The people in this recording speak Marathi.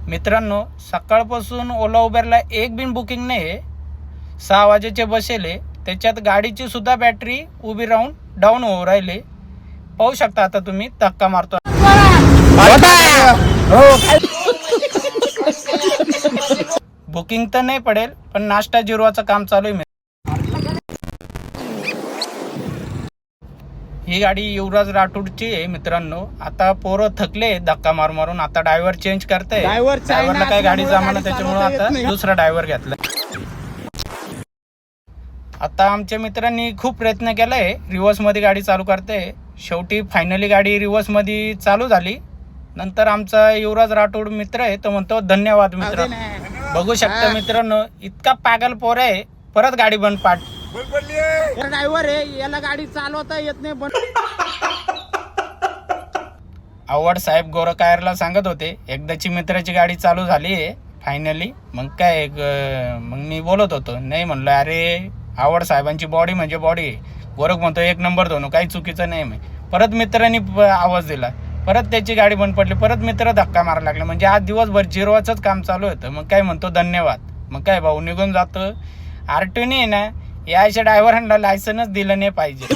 मित्रांनो, सकाळपासून ओला उबेरला एक बिन बुकिंग नाही. 6 वाजेचे बसेले, त्याच्यात गाडीची सुद्धा बॅटरी उभी राहून डाऊन होऊ राहिले. पाहू शकता आता तुम्ही, धक्का मारतो. बुकिंग तर नाही पडेल, पण नाश्ता जिरवाचं काम चालू आहे. ही गाडी युवराज राठोडची आहे मित्रांनो. आता पोरं थकले धक्का मारून, आता ड्रायव्हर चेंज करते. ड्रायव्हरला काय गाडी जमाना, त्याच्यामुळे आता दुसरा ड्रायव्हर घेतला. आता आमच्या मित्रांनी खूप प्रयत्न केलाय, रिव्हर्स मध्ये गाडी चालू करते. शेवटी फायनली गाडी रिव्हर्स मध्ये चालू झाली. नंतर आमचा युवराज राठोड मित्र आहे, तो म्हणतो धन्यवाद मित्र. बघू शकता मित्रांनो, इतका पागल पोर आहे. परत गाडी बंद पाड. ड्रायव्हर आहे, याला गाडी चालवता येत नाही. आवड साहेब गोरकायरला सांगत होते, एकदाची मित्राची गाडी चालू झाली आहे फायनली. मग काय मग मी बोलत होतो, नाही म्हणलं अरे आवड साहेबांची बॉडी म्हणजे बॉडी आहे. गोरख म्हणतो एक नंबर दोन, काही चुकीचं नाही. मी परत मित्रांनी आवाज दिला, परत त्याची गाडी बंद पडली. परत मित्र धक्का मारायला लागला. म्हणजे आज दिवसभर जिरवाचंच काम चालू होतं. मग काय म्हणतो धन्यवाद. मग काय भाऊ निघून जातो. आरटीओनी आहे ना, या अशा ड्रायव्हरांना लायसनच दिलं नाही पाहिजे.